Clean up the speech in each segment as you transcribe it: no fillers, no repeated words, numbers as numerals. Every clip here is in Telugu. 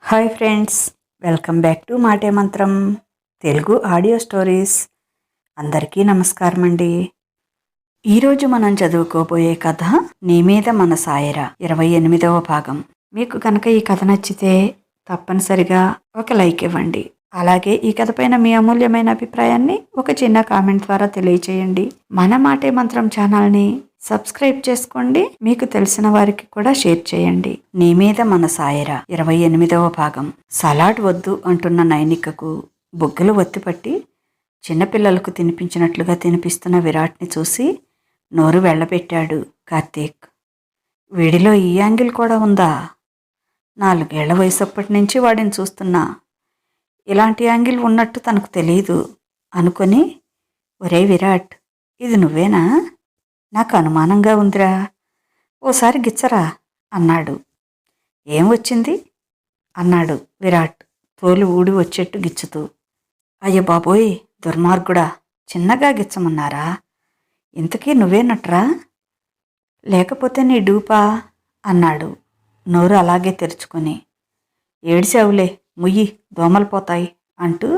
Hi friends, welcome back to మాటే మంత్రం తెలుగు ఆడియో స్టోరీస్. అందరికీ నమస్కారం అండి. ఈరోజు మనం చదువుకోబోయే కథ నీ మీద మన సాయరా 28వ భాగం. మీకు కనుక ఈ కథ నచ్చితే తప్పనిసరిగా ఒక లైక్ ఇవ్వండి. అలాగే ఈ కథ పైన మీ అమూల్యమైన అభిప్రాయాన్ని ఒక చిన్న కామెంట్ ద్వారా తెలియచేయండి. మన మాటే మంత్రం ఛానల్ని సబ్స్క్రైబ్ చేసుకోండి. మీకు తెలిసిన వారికి కూడా షేర్ చేయండి. నీ మీద మన సాయరా 28వ భాగం. సలాడ్ వద్దు అంటున్న నైనికకు బుగ్గలు ఒత్తిపట్టి చిన్నపిల్లలకు తినిపించినట్లుగా తినిపిస్తున్న విరాట్ని చూసి నోరు వెళ్ళబెట్టాడు కార్తీక్. వీడిలో ఈ యాంగిల్ కూడా ఉందా? 4 ఏళ్ల వయసప్పటి నుంచి వాడిని చూస్తున్నా ఇలాంటి యాంగిల్ ఉన్నట్టు తనకు తెలీదు అనుకొని, ఒరే విరాట్, ఇది నువ్వేనా? నాకు అనుమానంగా ఉందిరా, ఓసారి గిచ్చరా అన్నాడు. ఏం వచ్చింది అన్నాడు విరాట్ తోలు ఊడి వచ్చేట్టు గిచ్చుతూ. అయ్య బాబోయ్ దుర్మార్గుడా, చిన్నగా గిచ్చమన్నారా? ఇంతకీ నువ్వేనట్రా, లేకపోతే నీ డూపా అన్నాడు నోరు అలాగే తెరుచుకొని. ఏడిసావులే, ముయ్యి, దోమలు పోతాయి అంటూ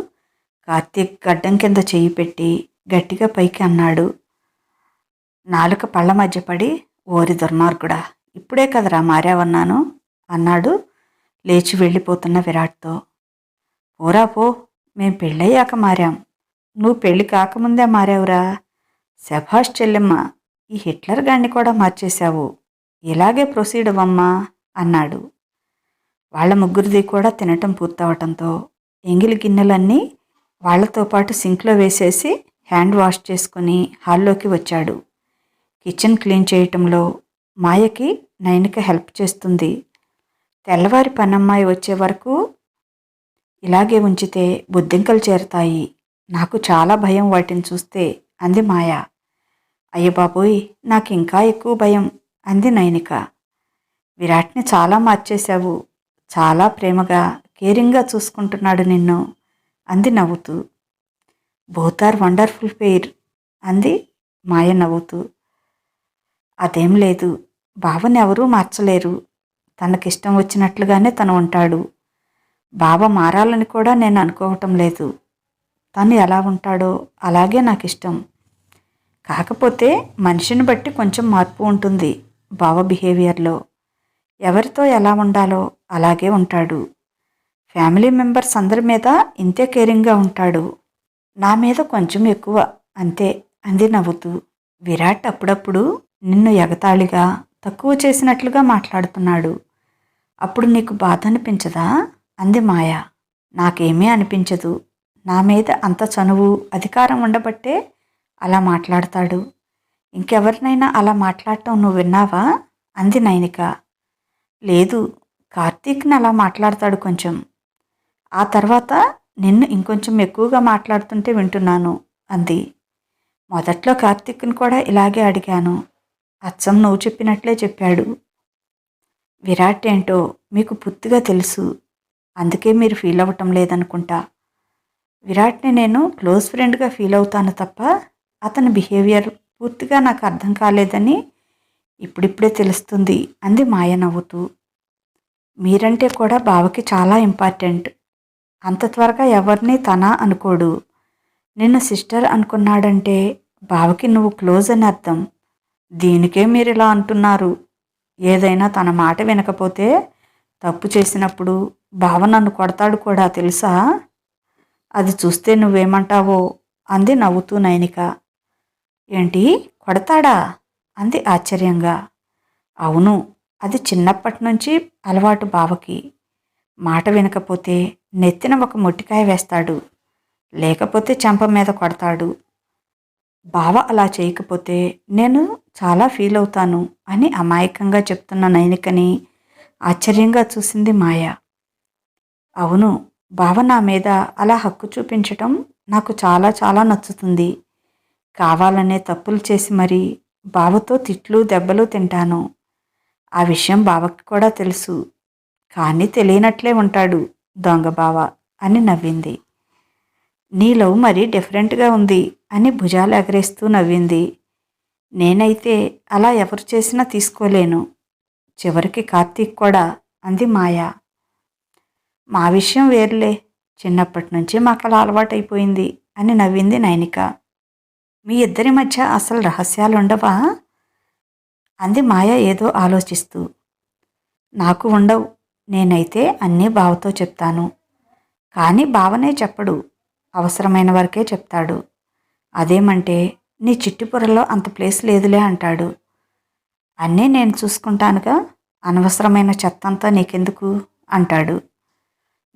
కార్తీక్ గడ్డం కింద చెయ్యి పెట్టి గట్టిగా పైకి అన్నాడు. నాలుక పళ్ళ మధ్య పడి, ఓరి దుర్మార్గుడా, ఇప్పుడే కదరా మారావన్నాను అన్నాడు లేచి వెళ్ళిపోతున్న విరాట్తో. పోరా పో, మేం పెళ్ళయ్యాక మారాం, నువ్వు పెళ్ళి కాకముందే మారావురా. శభాష్ చెల్లెమ్మ, ఈ హిట్లర్ గాన్ని కూడా మార్చేశావు, ఇలాగే ప్రొసీడ్ అవ్వమ్మా అన్నాడు. వాళ్ళ ముగ్గురిది కూడా తినటం పూర్తవటంతో ఎంగిలి గిన్నెలన్నీ వాళ్లతో పాటు సింక్లో వేసేసి హ్యాండ్ వాష్ చేసుకుని హాల్లోకి వచ్చాడు. కిచెన్ క్లీన్ చేయటంలో మాయకి నైనిక హెల్ప్ చేస్తుంది. తెల్లవారి పనమ్మాయి వచ్చే వరకు ఇలాగే ఉంచితే బొద్దింకలు చేరతాయి, నాకు చాలా భయం వాటిని చూస్తే అంది మాయ. అయ్య బాబోయ్, నాకు ఇంకా ఎక్కువ భయం అంది నైనిక. విరాట్ని చాలా మార్చేశావు, చాలా ప్రేమగా కేరింగ్గా చూసుకుంటున్నాడు నిన్ను అంది నవ్వుతూ. బోత్ ఆర్ వండర్ఫుల్ పెయిర్ అంది మాయ నవ్వుతూ. అదేం లేదు, బావని ఎవరూ మార్చలేరు, తనకిష్టం వచ్చినట్లుగానే తను ఉంటాడు. బావ మారాలని కూడా నేను అనుకోవటం లేదు, తను ఎలా ఉంటాడో అలాగే నాకు ఇష్టం. కాకపోతే మనిషిని బట్టి కొంచెం మార్పు ఉంటుంది బావ బిహేవియర్లో. ఎవరితో ఎలా ఉండాలో అలాగే ఉంటాడు. ఫ్యామిలీ మెంబర్స్ అందరి మీద ఇంతే కేరింగ్గా ఉంటాడు, నా మీద కొంచెం ఎక్కువ అంతే అంది నవ్వుతూ. విరాట్ అప్పుడప్పుడు నిన్ను ఎగతాళిగా తక్కువ చేసినట్లుగా మాట్లాడుతున్నాడు, అప్పుడు నీకు బాధ అనిపించదా అంది మాయ. నాకేమీ అనిపించదు, నా మీద అంత చనువు అధికారం ఉండబట్టే అలా మాట్లాడతాడు. ఇంకెవరినైనా అలా మాట్లాడటం నువ్వు విన్నావా అంది నైనిక. లేదు, కార్తీక్ని అలా మాట్లాడతాడు కొంచెం, ఆ తర్వాత నిన్ను ఇంకొంచెం ఎక్కువగా మాట్లాడుతుంటే వింటున్నాను అంది. మొదట్లో కార్తీక్ని కూడా ఇలాగే అడిగాను, అచ్చం నువ్వు చెప్పినట్లే చెప్పాడు. విరాట్ ఏంటో మీకు పూర్తిగా తెలుసు, అందుకే మీరు ఫీల్ అవ్వటం లేదనుకుంటా. విరాట్ని నేను క్లోజ్ ఫ్రెండ్గా ఫీల్ అవుతాను తప్ప అతని బిహేవియర్ పూర్తిగా నాకు అర్థం కాలేదని ఇప్పుడిప్పుడే తెలుస్తుంది అంది మాయ నవ్వుతూ. మీరంటే కూడా బావకి చాలా ఇంపార్టెంట్, అంత త్వరగా ఎవరిని తన అనుకోడు. నిన్ను సిస్టర్ అనుకున్నాడంటే బావకి నువ్వు క్లోజ్ అని అర్థం. దీనికే మీరు ఇలా అంటున్నారు. ఏదైనా తన మాట వినకపోతే తప్పు చేసినప్పుడు బావ నన్ను కొడతాడు కూడా తెలుసా, అది చూస్తే నువ్వేమంటావో అంది నవ్వుతూ నైనిక. ఏంటి, కొడతాడా అంది ఆశ్చర్యంగా. అవును, అది చిన్నప్పటి నుంచి అలవాటు బావకి. మాట వినకపోతే నెత్తిన ఒక మొట్టికాయ వేస్తాడు, లేకపోతే చెంప మీద కొడతాడు. బావ అలా చేయకపోతే నేను చాలా ఫీల్ అవుతాను అని అమాయకంగా చెప్తున్న నైనికని ఆశ్చర్యంగా చూసింది మాయ. అవును, బావ నా మీద అలా హక్కు చూపించటం నాకు చాలా చాలా నచ్చుతుంది. కావాలనే తప్పులు చేసి మరీ బావతో తిట్లు దెబ్బలు తింటాను. ఆ విషయం బావకి కూడా తెలుసు, కానీ తెలియనట్లే ఉంటాడు దొంగ బావ అని నవ్వింది. నీ లవ్ మరీ డిఫరెంట్గా ఉంది అని భుజాలు ఎగరేస్తూ నవ్వింది. నేనైతే అలా ఎవరు చేసినా తీసుకోలేను, చివరికి కార్తీక్ కూడా అంది మాయ. మా విషయం వేరులే, చిన్నప్పటి నుంచి మాకు అలా అలవాటైపోయింది అని నవ్వింది నైనిక. మీ ఇద్దరి మధ్య అసలు రహస్యాలుండవా? అంది మాయ ఏదో ఆలోచిస్తూ. నాకు ఉండవు. నేనైతే అన్నీ బావతో చెప్తాను. కానీ బావనే చెప్పడు, అవసరమైన వరకే చెప్తాడు. అదేమంటే నీ చిట్టిపురలో అంత ప్లేస్ లేదులే అంటాడు. అన్నీ నేను చూసుకుంటానుగా, అనవసరమైన చెత్తంతా నీకెందుకు అంటాడు.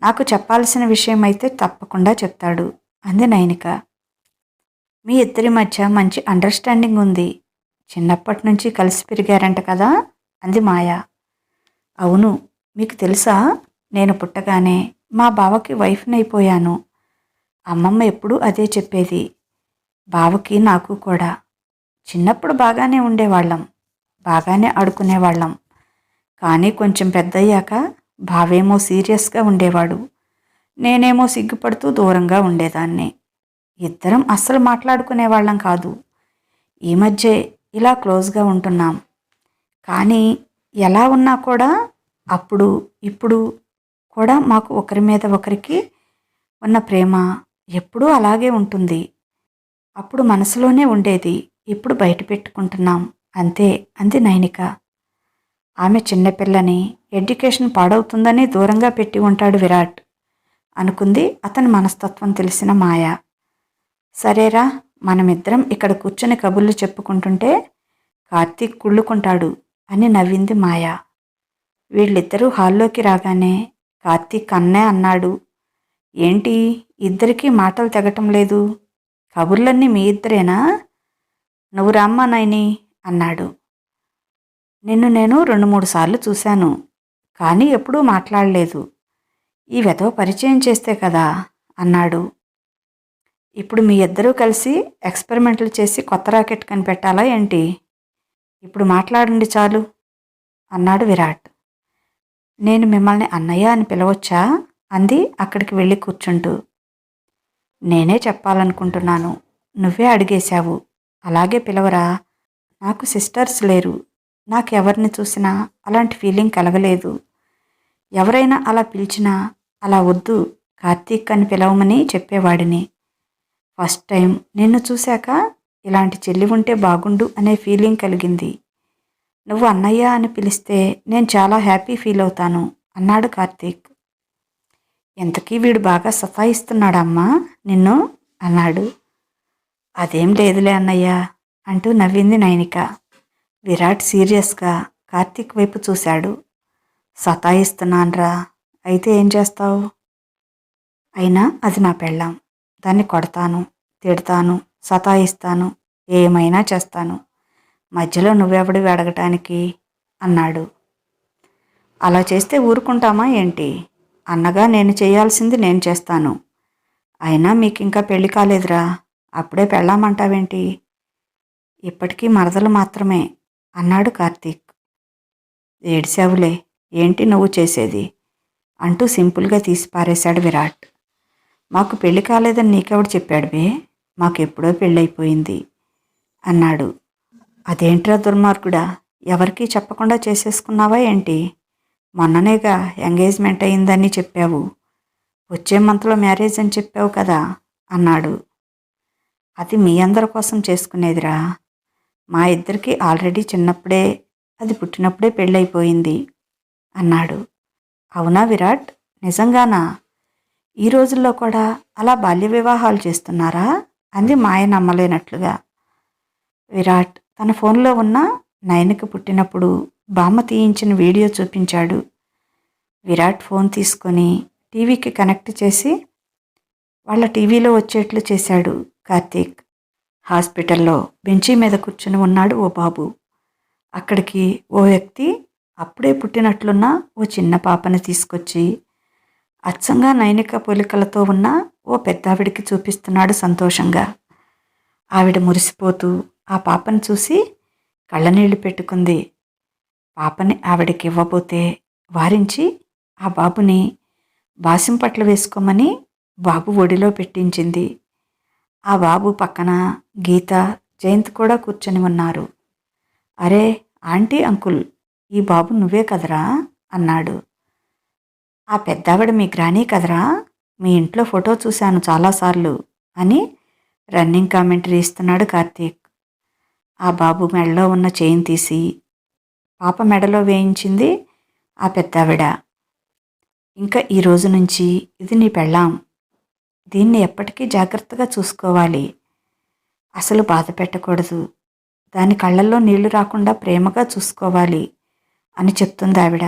నాకు చెప్పాల్సిన విషయం అయితే తప్పకుండా చెప్తాడు అంది నైనిక. మీ ఇద్దరి మధ్య మంచి అండర్స్టాండింగ్ ఉంది. చిన్నప్పటి నుంచి కలిసి పెరిగారంట కదా అంది మాయ. అవును, మీకు తెలుసా, నేను పుట్టగానే మా బావకి వైఫ్నైపోయాను. అమ్మమ్మ ఎప్పుడూ అదే చెప్పేది. బావకి నాకు కూడా. చిన్నప్పుడు బాగానే ఉండేవాళ్ళం, బాగానే ఆడుకునేవాళ్ళం. కానీ కొంచెం పెద్దయ్యాక బావేమో సీరియస్గా ఉండేవాడు, నేనేమో సిగ్గుపడుతూ దూరంగా ఉండేదాన్ని. ఇద్దరం అస్సలు మాట్లాడుకునేవాళ్ళం కాదు. ఈ మధ్యే ఇలా క్లోజ్గా ఉంటున్నాం. కానీ ఎలా ఉన్నా కూడా అప్పుడు ఇప్పుడు కూడా మాకు ఒకరి మీద ఒకరికి ఉన్న ప్రేమ ఎప్పుడూ అలాగే ఉంటుంది. అప్పుడు మనసులోనే ఉండేది, ఇప్పుడు బయట పెట్టుకుంటున్నాం అంతే అంది నైనిక. ఆమె చిన్నపిల్లని ఎడ్యుకేషన్ పాడవుతుందని దూరంగా పెట్టి ఉంటాడు విరాట్ అనుకుంది అతని మనస్తత్వం తెలిసిన మాయ. సరేరా, మనమిద్దరం ఇక్కడ కూర్చొని కబుర్లు చెప్పుకుంటుంటే కార్తీక్ కుళ్ళుకుంటాడు అని నవ్వింది మాయ. వీళ్ళిద్దరూ హాల్లోకి రాగానే కార్తీక్ అన్నే అన్నాడు. ఏంటి, ఇద్దరికీ మాటలు తెగటం లేదు? కబుర్లన్నీ మీ ఇద్దరేనా? నువ్వు రామ్మా నైని అన్నాడు. నిన్ను నేను 2-3 సార్లు చూశాను, కానీ ఎప్పుడూ మాట్లాడలేదు. ఈ వెధవ పరిచయం చేస్తే కదా అన్నాడు. ఇప్పుడు మీ ఇద్దరూ కలిసి ఎక్స్పెరిమెంట్లు చేసి కొత్త రాకెట్ కనిపెట్టాలా ఏంటి? ఇప్పుడు మాట్లాడండి చాలు అన్నాడు విరాట్. నేను మిమ్మల్ని అన్నయ్య అని పిలవచ్చా అంది అక్కడికి వెళ్ళి కూర్చుంటూ. నేనే చెప్పాలనుకుంటున్నాను, నువ్వే అడిగేశావు, అలాగే పిలవరా. నాకు సిస్టర్స్ లేరు, నాకెవరిని చూసినా అలాంటి ఫీలింగ్ కలగలేదు. ఎవరైనా అలా పిలిచినా అలా వద్దు, కార్తీక్ అని పిలవమని చెప్పేవాడిని. ఫస్ట్ టైం నిన్ను చూశాక ఇలాంటి చెల్లి ఉంటే బాగుండు అనే ఫీలింగ్ కలిగింది. నువ్వు అన్నయ్య అని పిలిస్తే నేను చాలా హ్యాపీ ఫీల్ అవుతాను అన్నాడు కార్తీక్. ఎంతకీ వీడు బాగా సతాయిస్తున్నాడమ్మా నిన్ను అన్నాడు. అదేం లేదులే అన్నయ్య అంటూ నవ్వింది నైనిక. విరాట్ సీరియస్గా కార్తీక్ వైపు చూశాడు. సతాయిస్తున్నాన్రా, అయితే ఏం చేస్తావు? అయినా అది నా పెళ్ళాం, దాన్ని కొడతాను, తిడతాను, సతాయిస్తాను, ఏమైనా చేస్తాను. మధ్యలో నువ్వెవడివి అడగటానికి అన్నాడు. అలా చేస్తే ఊరుకుంటామా ఏంటి? అన్నగా నేను చేయాల్సింది నేను చేస్తాను. అయినా మీకు ఇంకా పెళ్లి కాలేదురా, అప్పుడే పెళ్ళామంటావేంటి? ఇప్పటికీ మరదలు మాత్రమే అన్నాడు కార్తీక్. ఏడ్చావులే, ఏంటి నువ్వు చేసేది అంటూ సింపుల్గా తీసి పారేశాడు విరాట్. మాకు పెళ్లి కాలేదని నీకెవడు చెప్పాడు బే, మాకెప్పుడో పెళ్ళైపోయింది అన్నాడు. అదేంట్రా దుర్మార్గుడా, ఎవరికీ చెప్పకుండా చేసేసుకున్నావా ఏంటి? మొన్ననేగా ఎంగేజ్మెంట్ అయిందని చెప్పావు, వచ్చే మంత్లో మ్యారేజ్ అని చెప్పావు కదా అన్నాడు. అది మీ అందరి కోసం చేసుకునేదిరా, మా ఇద్దరికి ఆల్రెడీ చిన్నప్పుడే, అది పుట్టినప్పుడే పెళ్ళైపోయింది అన్నాడు. అవునా విరాట్, నిజంగానా? ఈ రోజుల్లో కూడా అలా బాల్య వివాహాలు చేస్తున్నారా అంది మాయ నమ్మలేనట్లుగా. విరాట్ తన ఫోన్లో ఉన్న నయనకి పుట్టినప్పుడు బామ్మ తీయించిన వీడియో చూపించాడు. విరాట్ ఫోన్ తీసుకొని టీవీకి కనెక్ట్ చేసి వాళ్ళ టీవీలో వచ్చేట్లు చేశాడు కార్తీక్. హాస్పిటల్లో బెంచీ మీద కూర్చుని ఉన్నాడు ఓ బాబు. అక్కడికి ఓ వ్యక్తి అప్పుడే పుట్టినట్లున్న ఓ చిన్న పాపని తీసుకొచ్చి అచ్చంగా నైనిక పోలికలతో ఉన్న ఓ పెద్దావిడికి చూపిస్తున్నాడు సంతోషంగా. ఆవిడ మురిసిపోతూ ఆ పాపని చూసి కళ్ళనీళ్లు పెట్టుకుంది. పాపని ఆవిడకి ఇవ్వబోతే వారించి ఆ బాబుని బాసింపట్లు వేసుకోమని బాబు ఒడిలో పెట్టించింది. ఆ బాబు పక్కన గీత, జయంత్ కూడా కూర్చొని ఉన్నారు. అరే ఆంటీ, అంకుల్, ఈ బాబు నువ్వే కదరా అన్నాడు. ఆ పెద్దావిడ మీ గ్రానీ కదరా, మీ ఇంట్లో ఫోటో చూశాను చాలాసార్లు అని రన్నింగ్ కామెంటరీ ఇస్తున్నాడు కార్తీక్. ఆ బాబు మెడలో ఉన్న చైన్ తీసి పాప మెడలో వేయించింది ఆ పెద్దావిడ. ఇంకా ఈ రోజు నుంచి ఇది నీ పెళ్ళాం, దీన్ని ఎప్పటికీ జాగ్రత్తగా చూసుకోవాలి, అసలు బాధ పెట్టకూడదు, దాని కళ్ళల్లో నీళ్లు రాకుండా ప్రేమగా చూసుకోవాలి అని చెప్తుంది ఆవిడ.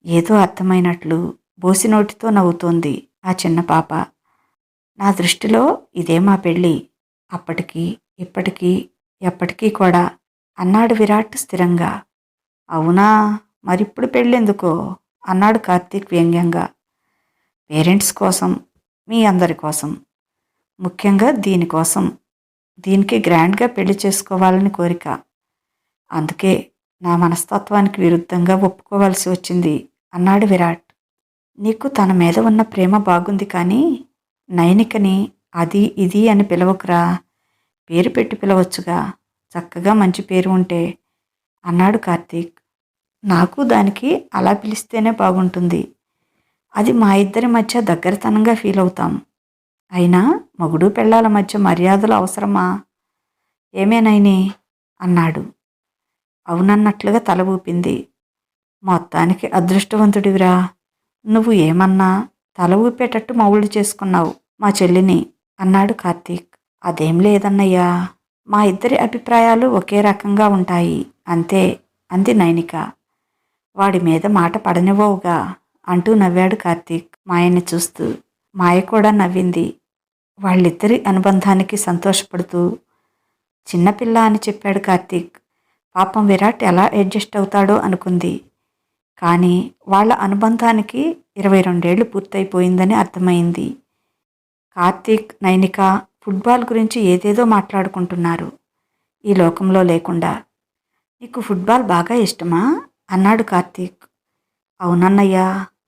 ఏదో అర్థమైనట్లు బోసినోటితో నవ్వుతోంది ఆ చిన్న పాప. నా దృష్టిలో ఇదే మా పెళ్ళి, అప్పటికి ఇప్పటికీ ఎప్పటికీ కూడా అన్నాడు విరాట్ స్థిరంగా. అవునా, మరిప్పుడు పెళ్ళెందుకో అన్నాడు కార్తీక్ వ్యంగ్యంగా. పేరెంట్స్ కోసం, మీ అందరి కోసం, ముఖ్యంగా దీనికోసం. దీనికి గ్రాండ్గా పెళ్లి చేసుకోవాలని కోరిక, అందుకే నా మనస్తత్వానికి విరుద్ధంగా ఒప్పుకోవాల్సి వచ్చింది అన్నాడు విరాట్. నీకు తన మీద ఉన్న ప్రేమ బాగుంది, కానీ నైనికని అది ఇది అని పిలవకురా, పేరు పెట్టి పిలవచ్చుగా, చక్కగా మంచి పేరు ఉంటే అన్నాడు కార్తీక్. నాకు దానికి అలా పిలిస్తేనే బాగుంటుంది, అది మా ఇద్దరి మధ్య దగ్గరతనంగా ఫీల్ అవుతాం. అయినా మొగుడు పెళ్ళాల మధ్య మర్యాదలు అవసరమా, ఏమేనైని అన్నాడు. అవునన్నట్లుగా తల ఊపింది. మొత్తానికి అదృష్టవంతుడివిరా, నువ్వు ఏమన్నా తల ఊపేటట్టు మౌళ్ళు చేసుకున్నావు మా చెల్లిని అన్నాడు కార్తీక్. అదేం లేదన్నయ్యా, మా ఇద్దరి అభిప్రాయాలు ఒకే రకంగా ఉంటాయి అంతే అంది నైనిక. వాడి మీద మాట పడనివ్వవుగా అంటూ నవ్వాడు కార్తీక్ మాయని చూస్తూ. మాయ కూడా నవ్వింది, వాళ్ళిద్దరి అనుబంధానికి సంతోషపడుతూ. చిన్నపిల్ల అని చెప్పాడు కార్తీక్. పాపం విరాట్ ఎలా అడ్జస్ట్ అవుతాడో అనుకుంది. కానీ వాళ్ళ అనుబంధానికి 22 ఏళ్లు పూర్తయిపోయిందని అర్థమైంది. కార్తీక్, నైనిక ఫుట్బాల్ గురించి ఏదేదో మాట్లాడుకుంటున్నారు, ఈ లోకంలో లేకుండా. నీకు ఫుట్బాల్ బాగా ఇష్టమా అన్నాడు కార్తీక్. అవునన్నయ్యా,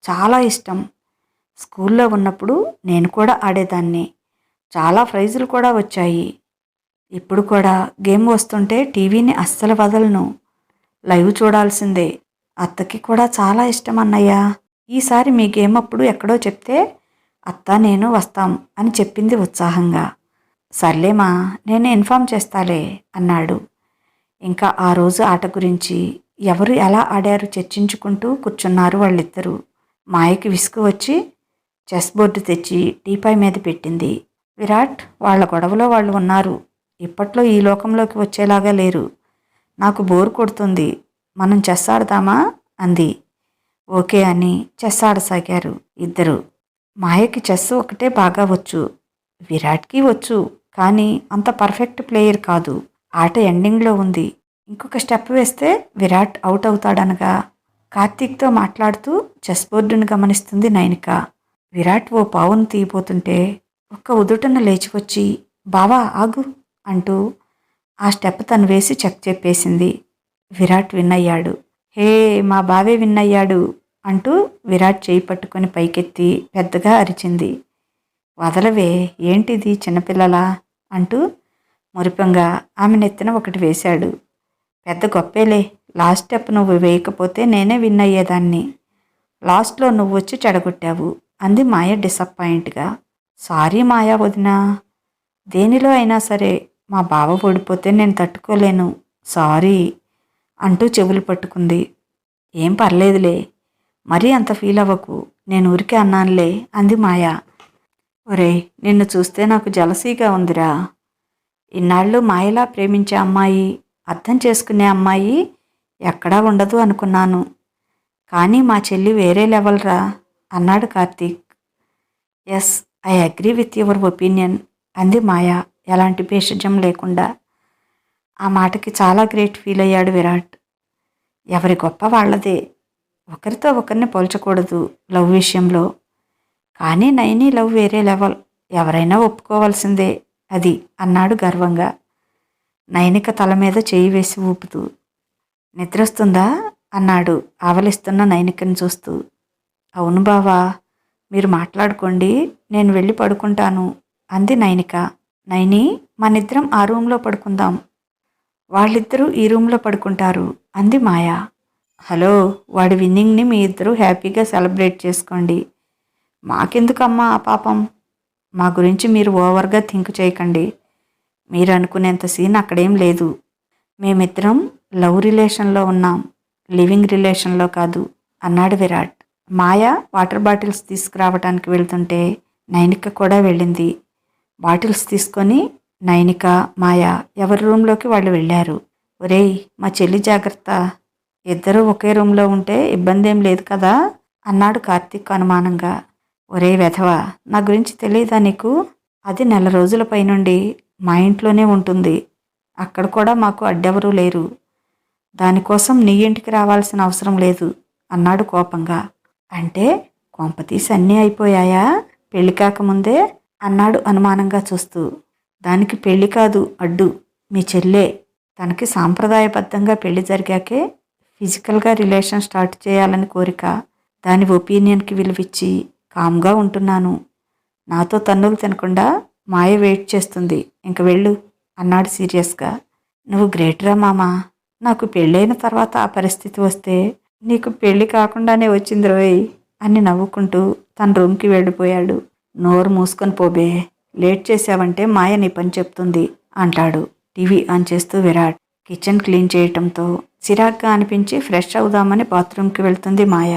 చాలా ఇష్టం. స్కూల్లో ఉన్నప్పుడు నేను కూడా ఆడేదాన్ని, చాలా ప్రైజులు కూడా వచ్చాయి. ఇప్పుడు కూడా గేమ్ వస్తుంటే టీవీని అస్సలు వదలను, లైవ్ చూడాల్సిందే. అత్తకి కూడా చాలా ఇష్టం అన్నయ్య. ఈసారి మీ గేమ్ అప్పుడు ఎక్కడో చెప్తే అత్త నేను వస్తాం అని చెప్పింది ఉత్సాహంగా. సర్లేమా, నేను ఇన్ఫామ్ చేస్తాలే అన్నాడు. ఇంకా ఆ రోజు ఆట గురించి ఎవరు ఎలా ఆడారు చర్చించుకుంటూ కూర్చున్నారు వాళ్ళిద్దరూ. మాయకి విసుగు వచ్చి చెస్ బోర్డు తెచ్చి టీపాయ్ మీద పెట్టింది. విరాట్, వాళ్ళ గొడవలో వాళ్ళు ఉన్నారు, ఇప్పట్లో ఈ లోకంలోకి వచ్చేలాగా లేరు, నాకు బోర్ కొడుతుంది, మనం చెస్ ఆడదామా అంది. ఓకే అని చెస్ ఆడసాగారు ఇద్దరు. మాయకి చెస్ ఒకటే బాగా వచ్చు, విరాట్కి వచ్చు, కానీ అంత పర్ఫెక్ట్ ప్లేయర్ కాదు. ఆట ఎండింగ్లో ఉంది, ఇంకొక స్టెప్ వేస్తే విరాట్ అవుట్ అవుతాడనగా కార్తీక్తో మాట్లాడుతూ చెస్ బోర్డును గమనిస్తుంది నైనిక. విరాట్ ఓ పావును తీయబోతుంటే ఒక్క ఉదుటన లేచి వచ్చి బావా ఆగు అంటూ ఆ స్టెప్ తను వేసి చెక్ చెప్పేసింది. విరాట్ విన్నయ్యాడు. హే, మా బావే విన్నయ్యాడు అంటూ విరాట్ చేయి పట్టుకొని పైకెత్తి పెద్దగా అరిచింది. వదలవే, ఏంటిది చిన్నపిల్లలా అంటూ మురిపంగా ఆమె నెత్తిన ఒకటి వేశాడు. పెద్ద గొప్పేలే, లాస్ట్ స్టెప్ నువ్వు వేయకపోతే నేనే విన్ అయ్యేదాన్ని, లాస్ట్లో నువ్వు వచ్చి చెడగొట్టావు అంది మాయ డిసప్పాయింట్గా. సారీ మాయా వదినా, దేనిలో అయినా సరే మా బావ ఓడిపోతే నేను తట్టుకోలేను, సారీ అంటూ చెవులు పట్టుకుంది. ఏం పర్లేదులే, మరీ అంత ఫీల్ అవ్వకు, నేను ఊరికే అన్నానులే అంది మాయా. ఒరే, నిన్ను చూస్తే నాకు జలసీగా ఉందిరా. ఇన్నాళ్ళు మాయలా ప్రేమించే అమ్మాయి, అర్థం చేసుకునే అమ్మాయి ఎక్కడా ఉండదు అనుకున్నాను, కానీ మా చెల్లి వేరే లెవెల్ రా అన్నాడు Karthik. Yes, I agree with your opinion అంది మాయా ఎలాంటి భేషజం లేకుండా. ఆ మాటకి చాలా గ్రేట్ ఫీల్ అయ్యాడు విరాట్. ఎవరి గొప్ప వాళ్ళదే, ఒకరితో ఒకరిని పోల్చకూడదు లవ్ విషయంలో. కానీ నైని లవ్ వేరే లెవెల్, ఎవరైనా ఒప్పుకోవాల్సిందే అది అన్నాడు గర్వంగా నైనిక తల మీద చేయి వేసి ఊపుతూ. నిద్రొస్తుందా అన్నాడు ఆవలిస్తున్న నైనికను చూస్తూ. అవును బావా, మీరు మాట్లాడుకోండి, నేను వెళ్ళి పడుకుంటాను అంది నైనిక. నైని, మనిద్దరం ఆ రూమ్లో పడుకుందాం, వాళ్ళిద్దరూ ఈ రూమ్లో పడుకుంటారు అంది మాయా. హలో, వాడి విన్నింగ్ని మీ ఇద్దరూ హ్యాపీగా సెలబ్రేట్ చేసుకోండి. మాకెందుకమ్మా ఆ పాపం? మా గురించి మీరు ఓవర్గా థింక్ చేయకండి. మీరు అనుకునేంత సీన్ అక్కడేం లేదు. మేమిద్దరం లవ్ రిలేషన్లో ఉన్నాం, లివింగ్ రిలేషన్లో కాదు అన్నాడు విరాట్. మాయ వాటర్ బాటిల్స్ తీసుకురావడానికి వెళ్తుంటే నైనిక కూడా వెళ్ళింది. బాటిల్స్ తీసుకొని నైనిక, మాయ ఎవరి రూమ్లోకి వాళ్ళు వెళ్ళారు. ఒరేయ్, మా చెల్లి జాగ్రత్త, ఇద్దరూ ఒకే రూమ్లో ఉంటే ఇబ్బంది ఏం లేదు కదా అన్నాడు కార్తీక్ అనుమానంగా. ఒరే వెధవా, నా గురించి తెలియదా నీకు? అది 4 రోజుల పైనుండి మా ఇంట్లోనే ఉంటుంది. అక్కడ కూడా మాకు అడ్డెవరూ లేరు. దానికోసం నీ ఇంటికి రావాల్సిన అవసరం లేదు అన్నాడు కోపంగా. అంటే కొంపతీసి అన్నీ అయిపోయాయా పెళ్లి కాకముందే అన్నాడు అనుమానంగా చూస్తూ. దానికి పెళ్లి కాదు అడ్డు, మీ చెల్లే. తనకి సాంప్రదాయబద్ధంగా పెళ్లి జరిగాకే ఫిజికల్గా రిలేషన్ స్టార్ట్ చేయాలని కోరిక. దాని ఒపీనియన్కి విలువిచ్చి కామ్గా ఉంటున్నాను. నాతో తన్నులు తినకుండా మాయ వెయిట్ చేస్తుంది, ఇంక వెళ్ళు అన్నాడు సీరియస్గా. నువ్వు గ్రేట్రా మామా. నాకు పెళ్ళైన తర్వాత ఆ పరిస్థితి వస్తే నీకు పెళ్ళి కాకుండానే వచ్చింది రోయ్ అని నవ్వుకుంటూ తన రూమ్కి వెళ్ళిపోయాడు. నోరు మూసుకొని పోబే, లేట్ చేశావంటే మాయ నీ పని చెప్తుంది అంటాడు టీవీ ఆన్ చేస్తూ విరాట్. కిచెన్ క్లీన్ చేయటంతో చిరాగ్గా అనిపించి ఫ్రెష్ అవుదామని బాత్రూమ్కి వెళ్తుంది మాయ.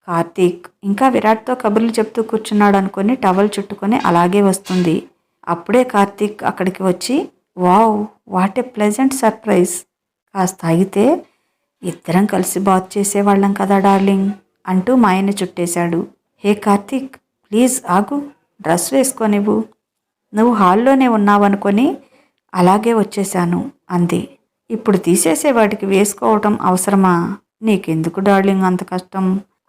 కార్తీక్ ఇంకా విరాట్తో కబుర్లు చెప్తూ కూర్చున్నాడు అనుకుని టవల్ చుట్టుకొని అలాగే వస్తుంది. అప్పుడే కార్తీక్ అక్కడికి వచ్చి, wow, what a pleasant surprise. కాస్త ఆగితే ఇద్దరం కలిసి బాత్ చేసేవాళ్ళం కదా డార్లింగ్ అంటూ మాయని చుట్టేశాడు. హే కార్తీక్, ప్లీజ్ ఆగు, డ్రెస్ వేసుకోనివ్వు. నువ్వు హాల్లోనే ఉన్నావనుకొని అలాగే వచ్చేశాను అంది. ఇప్పుడు తీసేసే వాటికి వేసుకోవటం అవసరమా? నీకెందుకు డార్లింగ్ అంత కష్టం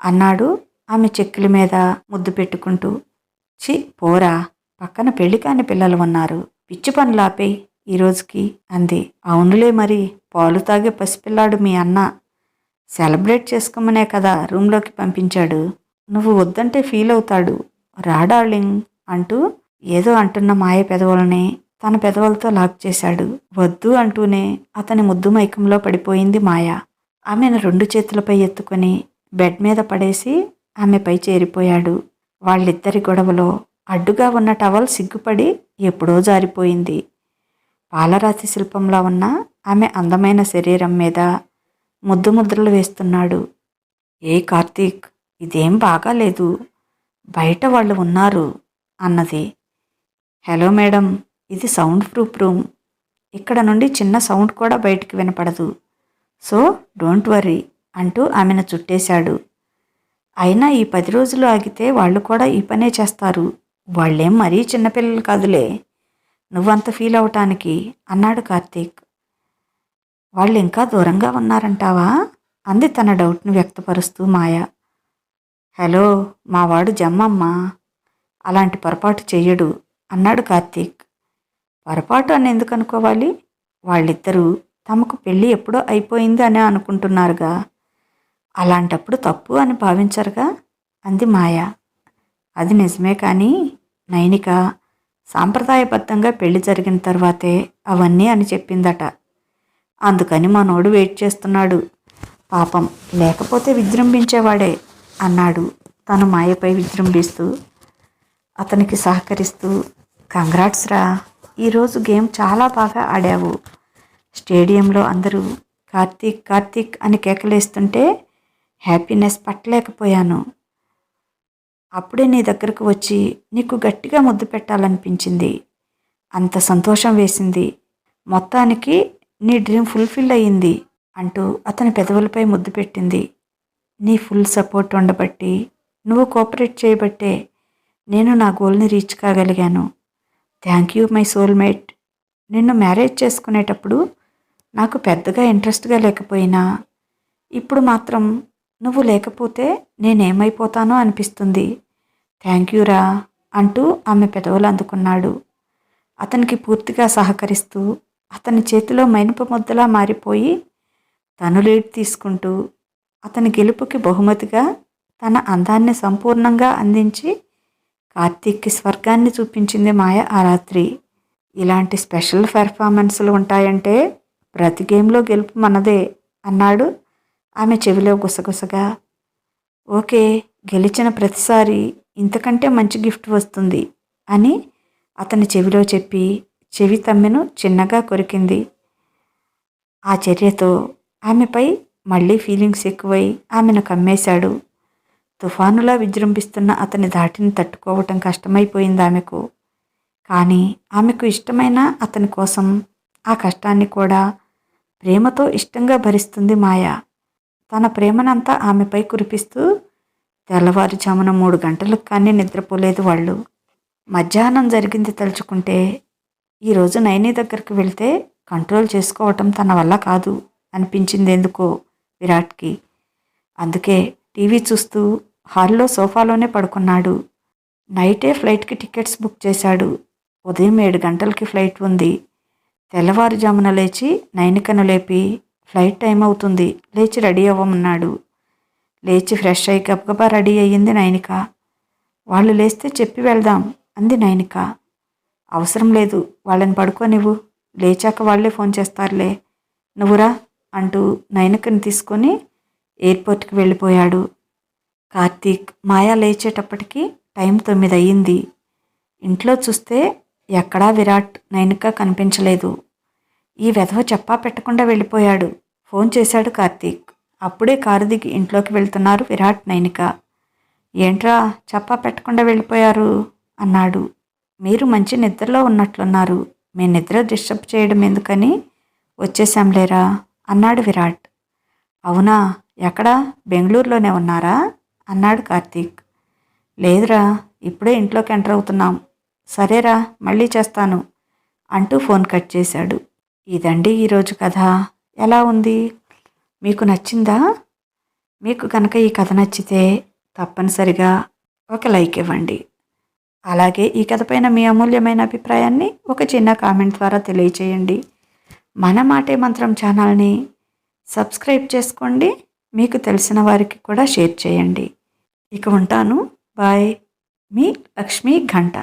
అన్నాడు ఆమె చెక్కుల మీద ముద్దు పెట్టుకుంటూ. చి పోరా, పక్కన పెళ్లి కాని పిల్లలు ఉన్నారు, పిచ్చి పనులాపేయ్ ఈ రోజుకి అంది. అవునులే మరి, పాలు తాగే పసిపిల్లాడు మీ అన్న. సెలబ్రేట్ చేసుకోమనే కదా రూమ్లోకి పంపించాడు. నువ్వు వద్దంటే ఫీల్ అవుతాడు, రా డార్లింగ్ అంటూ ఏదో అంటున్న మాయ పెదవులని తన పెదవులతో లాక్ చేశాడు. వద్దు అంటూనే అతని ముద్దు మైకంలో పడిపోయింది మాయ. ఆమెను 2 చేతులపై ఎత్తుకొని బెడ్ మీద పడేసి ఆమెపై చేరిపోయాడు. వాళ్ళిద్దరి గొడవలో అడ్డుగా ఉన్న టవల్ సిగ్గుపడి ఎప్పుడో జారిపోయింది. పాలరాతి శిల్పంలా ఉన్న ఆమె అందమైన శరీరం మీద ముద్దు ముద్రలు వేస్తున్నాడు. ఏ కార్తీక్, ఇదేం బాగాలేదు, బయట వాళ్ళు ఉన్నారు అన్నది. హలో మేడం, ఇది సౌండ్ ప్రూఫ్ రూమ్. ఇక్కడ నుండి చిన్న సౌండ్ కూడా బయటికి వినపడదు. సో డోంట్ వర్రీ అంటూ ఆమెను చుట్టేశాడు. అయినా ఈ 10 రోజులు ఆగితే వాళ్ళు కూడా ఈ పనే చేస్తారు. వాళ్ళేం మరీ చిన్నపిల్లలు కాదులే నువ్వంత ఫీల్ అవటానికి అన్నాడు కార్తీక్. వాళ్ళు ఇంకా దూరంగా ఉన్నారంటావా అంది తన డౌట్ను వ్యక్తపరుస్తూ మాయ. హలో, మావాడు జమ్మమ్మ, అలాంటి పొరపాటు చెయ్యడు అన్నాడు కార్తీక్. పొరపాటు అని ఎందుకు అనుకోవాలి? వాళ్ళిద్దరూ తమకు పెళ్ళి ఎప్పుడో అయిపోయింది అని అనుకుంటున్నారుగా, అలాంటప్పుడు తప్పు అని భావించరుగా అంది మాయ. అది నిజమే, కానీ నైనిక సాంప్రదాయబద్ధంగా పెళ్లి జరిగిన తర్వాతే అవన్నీ అని చెప్పిందట. అందుకని మనోడు వెయిట్ చేస్తున్నాడు. పాపం, లేకపోతే విజృంభించేవాడే అన్నాడు తను మాయపై విజృంభిస్తూ. అతనికి సహకరిస్తూ, కంగ్రాట్స్ రా, ఈరోజు గేమ్ చాలా బాగా ఆడావు. స్టేడియంలో అందరూ కార్తీక్ కార్తీక్ అని కేకలేస్తుంటే హ్యాపీనెస్ పట్టలేకపోయాను. అప్పుడే నీ దగ్గరకు వచ్చి నీకు గట్టిగా ముద్దు పెట్టాలనిపించింది. అంత సంతోషం వేసింది. మొత్తానికి నీ డ్రీమ్ ఫుల్ఫిల్ అయ్యింది అంటూ అతని పెదవులపై ముద్దు పెట్టింది. నీ ఫుల్ సపోర్ట్ ఉండబట్టి, నువ్వు కోఆపరేట్ చేయబట్టే నేను నా గోల్ని రీచ్ కాగలిగాను. Thank you my soulmate. నిన్ను మ్యారేజ్ చేసుకునేటప్పుడు నాకు పెద్దగా ఇంట్రెస్ట్గా లేకపోయినా ఇప్పుడు మాత్రం నువ్వు లేకపోతే నేనేమైపోతానో అనిపిస్తుంది. థ్యాంక్ యూ రా అంటూ ఆమె పెదవులు అందుకున్నాడు. అతనికి పూర్తిగా సహకరిస్తూ అతని చేతిలో మైనపు ముద్దలా మారిపోయి తను లీడ్ తీసుకుంటూ అతని గెలుపుకి బహుమతిగా తన అందాన్ని సంపూర్ణంగా అందించి కార్తీక్కి స్వర్గాన్ని చూపించింది మాయ ఆ రాత్రి. ఇలాంటి స్పెషల్ పెర్ఫార్మెన్స్లు ఉంటాయంటే ప్రతి గేమ్లో గెలుపు మనదే అన్నాడు ఆమె చెవిలో గుసగుసగా. ఓకే, గెలిచిన ప్రతిసారి ఇంతకంటే మంచి గిఫ్ట్ వస్తుంది అని అతని చెవిలో చెప్పి చెవి తమ్మెను చిన్నగా కొరికింది. ఆ చర్యతో ఆమెపై మళ్ళీ ఫీలింగ్స్ ఎక్కువై ఆమెను కమ్మేశాడు. తుఫానులా విజృంభిస్తున్న అతని ధాటిని తట్టుకోవటం కష్టమైపోయింది ఆమెకు. కానీ ఆమెకు ఇష్టమైన అతని కోసం ఆ కష్టాన్ని కూడా ప్రేమతో ఇష్టంగా భరిస్తుంది మాయ. తన ప్రేమనంతా ఆమెపై కురిపిస్తూ తెల్లవారుజామున 3 గంటలకు కానీ నిద్రపోలేదు వాళ్ళు. మధ్యాహ్నం జరిగింది తలుచుకుంటే ఈరోజు నైని దగ్గరికి వెళ్తే కంట్రోల్ చేసుకోవటం తన వల్ల కాదు అనిపించింది ఎందుకో విరాట్కి. అందుకే టీవీ చూస్తూ హాల్లో సోఫాలోనే పడుకున్నాడు. నైటే ఫ్లైట్కి టికెట్స్ బుక్ చేశాడు. ఉదయం 7 గంటలకి ఫ్లైట్ ఉంది. తెల్లవారుజామున లేచి నైనికను లేపి ఫ్లైట్ టైం అవుతుంది, లేచి రెడీ అవ్వమన్నాడు. లేచి ఫ్రెష్ అయ్యి గబగబా రెడీ అయ్యింది నైనిక. వాళ్ళు లేస్తే చెప్పి వెళ్దాం అంది నైనిక. అవసరం లేదు, వాళ్ళని పడుకోనివ్వు, లేచాక వాళ్లే ఫోన్ చేస్తారులే, నువ్వురా అంటూ నైనికని తీసుకొని ఎయిర్పోర్ట్కి వెళ్ళిపోయాడు. కార్తీక్ మాయా లేచేటప్పటికి టైం 9 అయ్యింది. ఇంట్లో చూస్తే ఎక్కడా విరాట్ నైనిక కనిపించలేదు. ఈ వెధవ చెప్పా పెట్టకుండా వెళ్ళిపోయాడు. ఫోన్ చేశాడు కార్తీక్. అప్పుడే కారు దిగి ఇంట్లోకి వెళ్తున్నారు విరాట్ నైనిక. ఏంట్రా చెప్పా పెట్టకుండా వెళ్ళిపోయారు అన్నాడు. మీరు మంచి నిద్రలో ఉన్నట్లున్నారు, మీ నిద్ర డిస్టర్బ్ చేయడం ఎందుకని వచ్చేసాంలేరా అన్నాడు విరాట్. అవునా, ఎక్కడా, బెంగళూరులోనే ఉన్నారా అన్నాడు కార్తీక్. లేదురా, ఇప్పుడే ఇంట్లోకి ఎంటర్ అవుతున్నాం. సరేరా, మళ్ళీ చేస్తాను అంటూ ఫోన్ కట్ చేశాడు. ఇదండి ఈరోజు కథ. ఎలా ఉంది, మీకు నచ్చిందా? మీకు కనుక ఈ కథ నచ్చితే తప్పనిసరిగా ఒక లైక్ ఇవ్వండి. అలాగే ఈ కథపైన మీ అమూల్యమైన అభిప్రాయాన్ని ఒక చిన్న కామెంట్ ద్వారా తెలియచేయండి. మన మాటే మంత్రం ఛానల్ని సబ్స్క్రైబ్ చేసుకోండి. మీకు తెలిసిన వారికి కూడా షేర్ చేయండి. ఇక ఉంటాను. బాయ్. మీ లక్ష్మీ ఘంట.